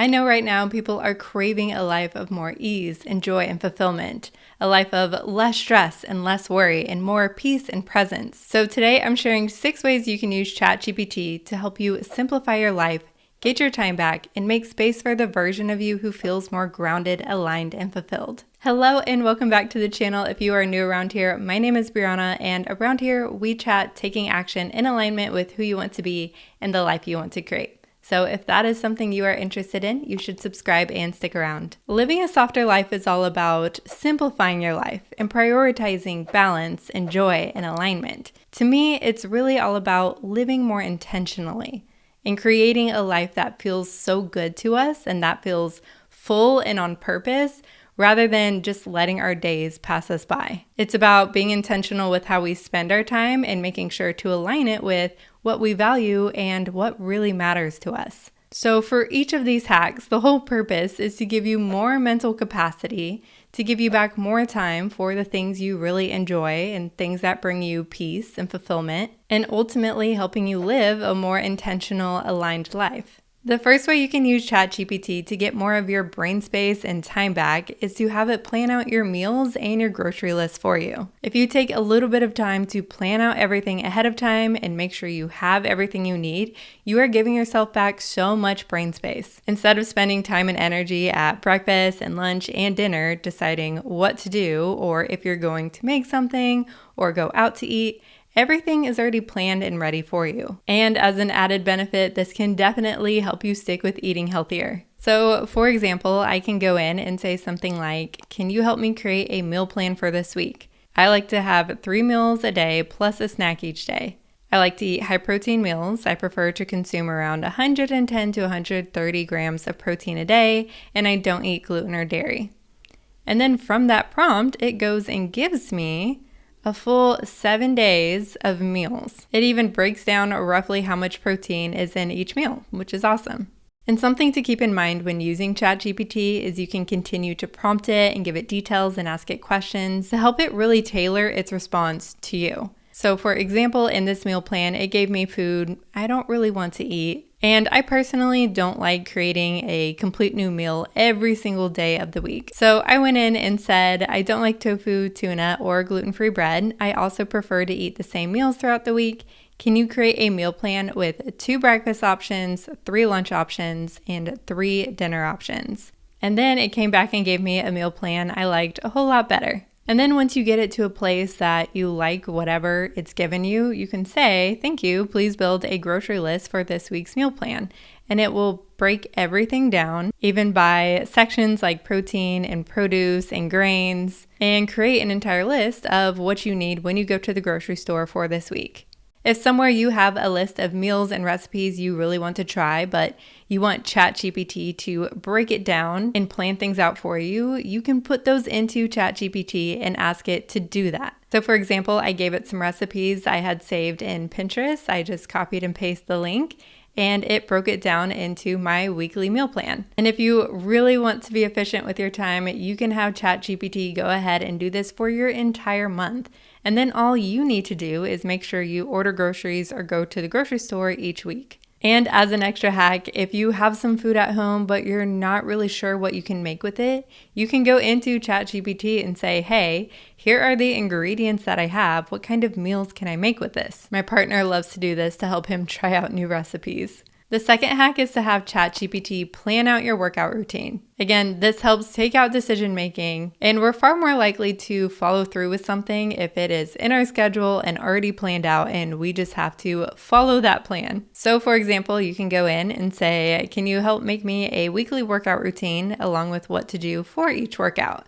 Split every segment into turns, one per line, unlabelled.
I know right now people are craving a life of more ease and joy and fulfillment, a life of less stress and less worry and more peace and presence. So today I'm sharing 6 ways you can use ChatGPT to help you simplify your life, get your time back, and make space for the version of you who feels more grounded, aligned, and fulfilled. Hello and welcome back to the channel. If you are new around here, my name is Brianna, and around here we chat taking action in alignment with who you want to be and the life you want to create. So if that is something you are interested in, you should subscribe and stick around. Living a softer life is all about simplifying your life and prioritizing balance and joy and alignment. To me, it's really all about living more intentionally and creating a life that feels so good to us and that feels full and on purpose, rather than just letting our days pass us by. It's about being intentional with how we spend our time and making sure to align it with what we value and what really matters to us. So for each of these hacks, the whole purpose is to give you more mental capacity, to give you back more time for the things you really enjoy and things that bring you peace and fulfillment, and ultimately helping you live a more intentional, aligned life. The first way you can use ChatGPT to get more of your brain space and time back is to have it plan out your meals and your grocery list for you. If you take a little bit of time to plan out everything ahead of time and make sure you have everything you need, you are giving yourself back so much brain space. Instead of spending time and energy at breakfast and lunch and dinner deciding what to do, or if you're going to make something or go out to eat, everything is already planned and ready for you. And as an added benefit, this can definitely help you stick with eating healthier. So for example, I can go in and say something like, can you help me create a meal plan for this week? I like to have 3 meals a day plus a snack each day. I like to eat high protein meals. I prefer to consume around 110 to 130 grams of protein a day, and I don't eat gluten or dairy. And then from that prompt, it goes and gives me a full 7 days of meals. It even breaks down roughly how much protein is in each meal, which is awesome. And something to keep in mind when using ChatGPT is you can continue to prompt it and give it details and ask it questions to help it really tailor its response to you. So for example, in this meal plan, it gave me food I don't really want to eat. And I personally don't like creating a complete new meal every single day of the week. So I went in and said, I don't like tofu, tuna, or gluten-free bread. I also prefer to eat the same meals throughout the week. Can you create a meal plan with 2 breakfast options, 3 lunch options, and 3 dinner options? And then it came back and gave me a meal plan I liked a whole lot better. And then once you get it to a place that you like whatever it's given you, you can say, thank you, please build a grocery list for this week's meal plan. And it will break everything down, even by sections like protein and produce and grains, and create an entire list of what you need when you go to the grocery store for this week. If somewhere you have a list of meals and recipes you really want to try, but you want ChatGPT to break it down and plan things out for you, you can put those into ChatGPT and ask it to do that. So for example, I gave it some recipes I had saved in Pinterest. I just copied and pasted the link, and it broke it down into my weekly meal plan. And if you really want to be efficient with your time, you can have ChatGPT go ahead and do this for your entire month. And then all you need to do is make sure you order groceries or go to the grocery store each week. And as an extra hack, if you have some food at home but you're not really sure what you can make with it, you can go into ChatGPT and say, hey, here are the ingredients that I have. What kind of meals can I make with this? My partner loves to do this to help him try out new recipes. The second hack is to have ChatGPT plan out your workout routine. Again, this helps take out decision making, and we're far more likely to follow through with something if it is in our schedule and already planned out and we just have to follow that plan. So for example, you can go in and say, can you help make me a weekly workout routine along with what to do for each workout?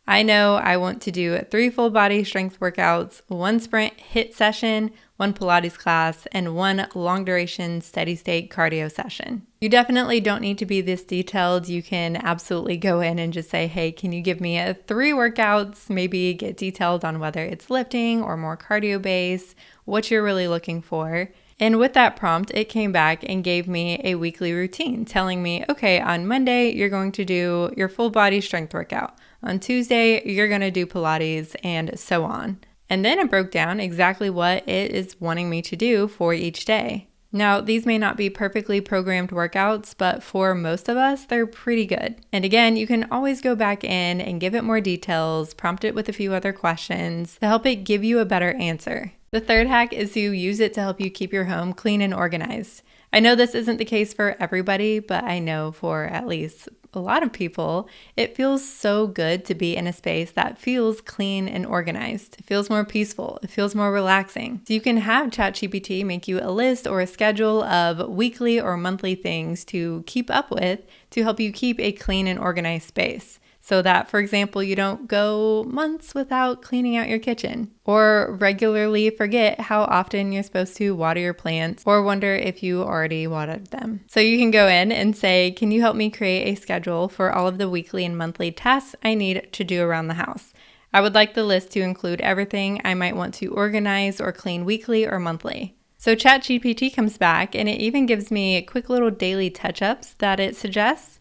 I know I want to do 3 full body strength workouts, 1 sprint HIIT session, 1 Pilates class, and 1 long duration steady state cardio session. You definitely don't need to be this detailed. You can absolutely go in and just say, hey, can you give me 3 workouts? Maybe get detailed on whether it's lifting or more cardio based, what you're really looking for. And with that prompt, it came back and gave me a weekly routine telling me, okay, on Monday, you're going to do your full body strength workout. On Tuesday, you're going to do Pilates, and so on. And then it broke down exactly what it is wanting me to do for each day. Now, these may not be perfectly programmed workouts, but for most of us, they're pretty good. And again, you can always go back in and give it more details, prompt it with a few other questions to help it give you a better answer. The third hack is to use it to help you keep your home clean and organized. I know this isn't the case for everybody, but I know for at least a lot of people, it feels so good to be in a space that feels clean and organized. It feels more peaceful. It feels more relaxing. So you can have ChatGPT make you a list or a schedule of weekly or monthly things to keep up with to help you keep a clean and organized space. So that, for example, you don't go months without cleaning out your kitchen, or regularly forget how often you're supposed to water your plants, or wonder if you already watered them. So you can go in and say, can you help me create a schedule for all of the weekly and monthly tasks I need to do around the house? I would like the list to include everything I might want to organize or clean weekly or monthly. So ChatGPT comes back and it even gives me quick little daily touch-ups that it suggests.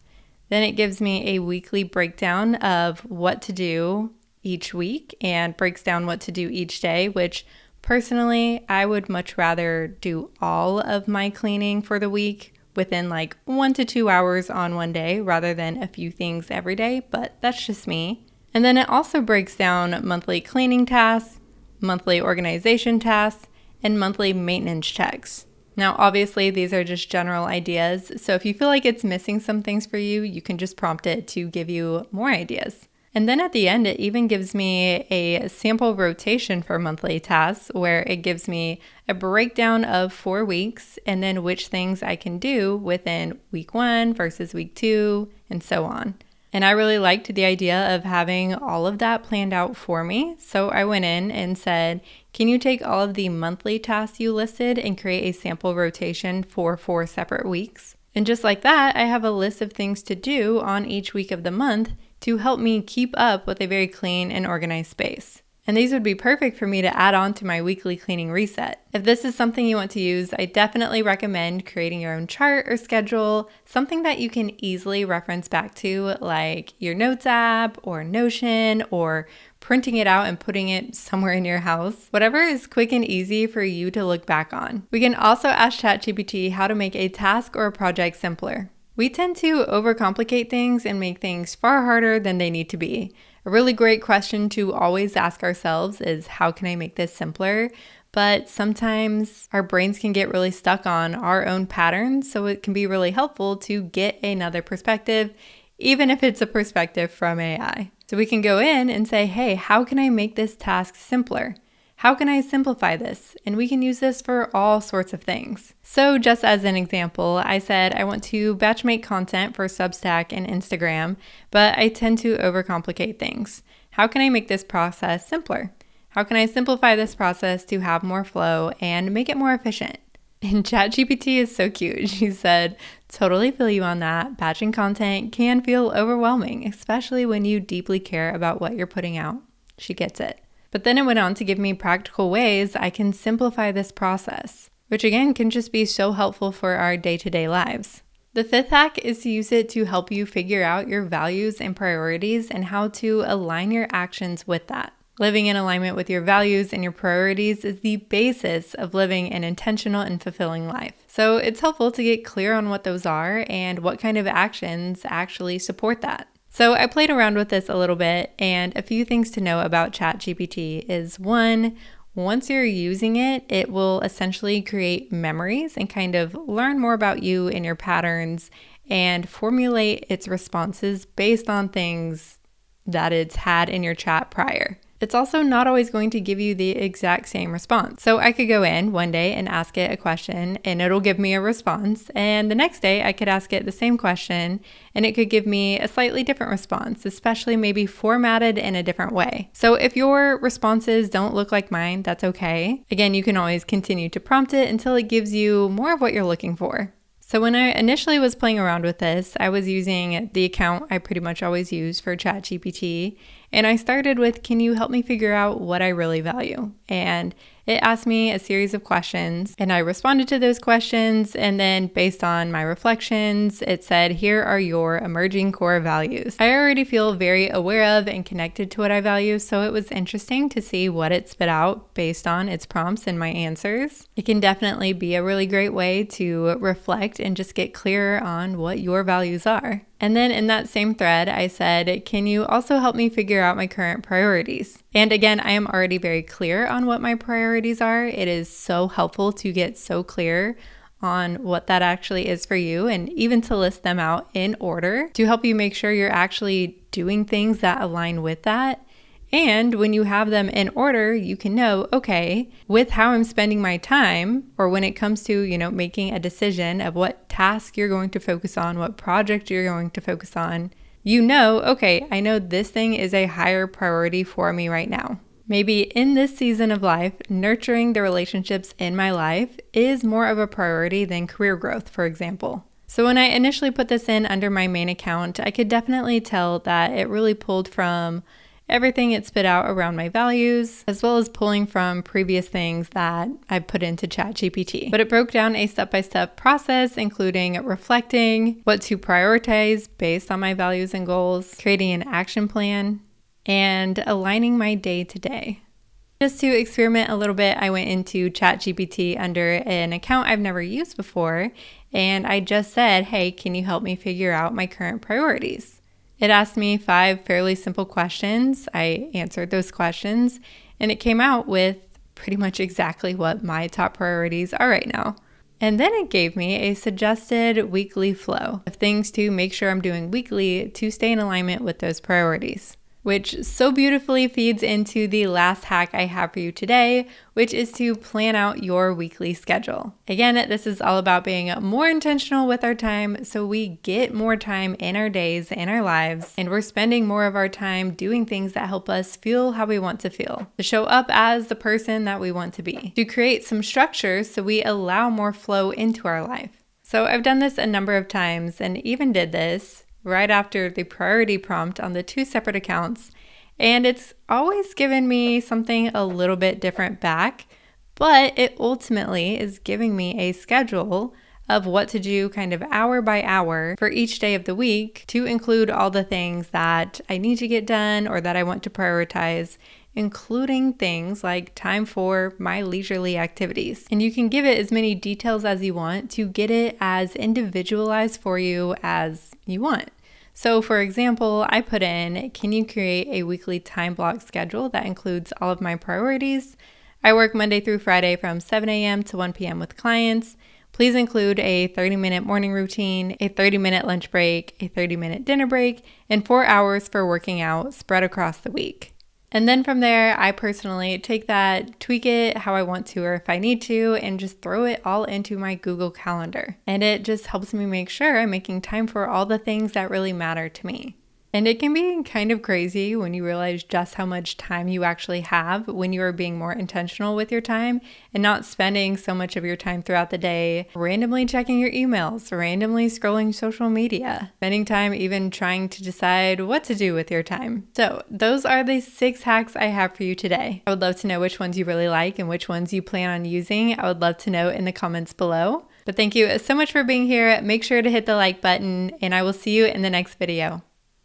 Then it gives me a weekly breakdown of what to do each week and breaks down what to do each day, which personally, I would much rather do all of my cleaning for the week within like 1 to 2 hours on one day rather than a few things every day, but that's just me. And then it also breaks down monthly cleaning tasks, monthly organization tasks, and monthly maintenance checks. Now, obviously, these are just general ideas, so if you feel like it's missing some things for you, you can just prompt it to give you more ideas. And then at the end, it even gives me a sample rotation for monthly tasks where it gives me a breakdown of 4 weeks and then which things I can do within week 1 versus week 2 and so on. And I really liked the idea of having all of that planned out for me. So I went in and said, can you take all of the monthly tasks you listed and create a sample rotation for 4 separate weeks? And just like that, I have a list of things to do on each week of the month to help me keep up with a very clean and organized space. And these would be perfect for me to add on to my weekly cleaning reset. If this is something you want to use, I definitely recommend creating your own chart or schedule, something that you can easily reference back to, like your Notes app or Notion, or printing it out and putting it somewhere in your house. Whatever is quick and easy for you to look back on. We can also ask ChatGPT how to make a task or a project simpler. We tend to overcomplicate things and make things far harder than they need to be. A really great question to always ask ourselves is, how can I make this simpler? But sometimes our brains can get really stuck on our own patterns, so it can be really helpful to get another perspective, even if it's a perspective from AI. So we can go in and say, hey, how can I make this task simpler? How can I simplify this? And we can use this for all sorts of things. So just as an example, I said I want to batch make content for Substack and Instagram, but I tend to overcomplicate things. How can I make this process simpler? How can I simplify this process to have more flow and make it more efficient? And ChatGPT is so cute. She said, totally feel you on that. Batching content can feel overwhelming, especially when you deeply care about what you're putting out. She gets it. But then it went on to give me practical ways I can simplify this process, which again can just be so helpful for our day-to-day lives. The fifth hack is to use it to help you figure out your values and priorities and how to align your actions with that. Living in alignment with your values and your priorities is the basis of living an intentional and fulfilling life. So it's helpful to get clear on what those are and what kind of actions actually support that. So I played around with this a little bit, and a few things to know about ChatGPT is 1, once you're using it, it will essentially create memories and kind of learn more about you and your patterns and formulate its responses based on things that it's had in your chat prior. It's also not always going to give you the exact same response. So I could go in one day and ask it a question and it'll give me a response. And the next day I could ask it the same question and it could give me a slightly different response, especially maybe formatted in a different way. So if your responses don't look like mine, that's okay. Again, you can always continue to prompt it until it gives you more of what you're looking for. So when I initially was playing around with this, I was using the account I pretty much always use for ChatGPT. And I started with, can you help me figure out what I really value? And It asked me a series of questions and I responded to those questions. And then based on my reflections, it said, here are your emerging core values. I already feel very aware of and connected to what I value. So it was interesting to see what it spit out based on its prompts and my answers. It can definitely be a really great way to reflect and just get clear on what your values are. And then in that same thread, I said, can you also help me figure out my current priorities? And again, I am already very clear on what my priorities are. It is so helpful to get so clear on what that actually is for you and even to list them out in order to help you make sure you're actually doing things that align with that. And when you have them in order, you can know, okay, with how I'm spending my time, or when it comes to, making a decision of what task you're going to focus on, what project you're going to focus on, okay, I know this thing is a higher priority for me right now. Maybe in this season of life, nurturing the relationships in my life is more of a priority than career growth, for example. So when I initially put this in under my main account, I could definitely tell that it really pulled from everything it spit out around my values, as well as pulling from previous things that I put into ChatGPT. But it broke down a step-by-step process, including reflecting what to prioritize based on my values and goals, creating an action plan, and aligning my day to day. Just to experiment a little bit, I went into ChatGPT under an account I've never used before, and I just said, hey, can you help me figure out my current priorities? It asked me 5 fairly simple questions. I answered those questions, and it came out with pretty much exactly what my top priorities are right now. And then it gave me a suggested weekly flow of things to make sure I'm doing weekly to stay in alignment with those priorities, which so beautifully feeds into the last hack I have for you today, which is to plan out your weekly schedule. Again, this is all about being more intentional with our time so we get more time in our days, in our lives, and we're spending more of our time doing things that help us feel how we want to feel, to show up as the person that we want to be, to create some structure so we allow more flow into our life. So I've done this a number of times and even did this right after the priority prompt on the 2 separate accounts. And it's always given me something a little bit different back, but it ultimately is giving me a schedule of what to do kind of hour by hour for each day of the week to include all the things that I need to get done or that I want to prioritize, including things like time for my leisurely activities. And you can give it as many details as you want to get it as individualized for you as you want. So for example, I put in, can you create a weekly time block schedule that includes all of my priorities? I work Monday through Friday from 7 a.m. to 1 p.m. with clients. Please include a 30-minute morning routine, a 30-minute lunch break, a 30-minute dinner break, and 4 hours for working out spread across the week. And then from there, I personally take that, tweak it how I want to or if I need to, and just throw it all into my Google Calendar. And it just helps me make sure I'm making time for all the things that really matter to me. And it can be kind of crazy when you realize just how much time you actually have when you are being more intentional with your time and not spending so much of your time throughout the day randomly checking your emails, randomly scrolling social media, spending time even trying to decide what to do with your time. So those are the 6 hacks I have for you today. I would love to know which ones you really like and which ones you plan on using. I would love to know in the comments below. But thank you so much for being here. Make sure to hit the like button and I will see you in the next video.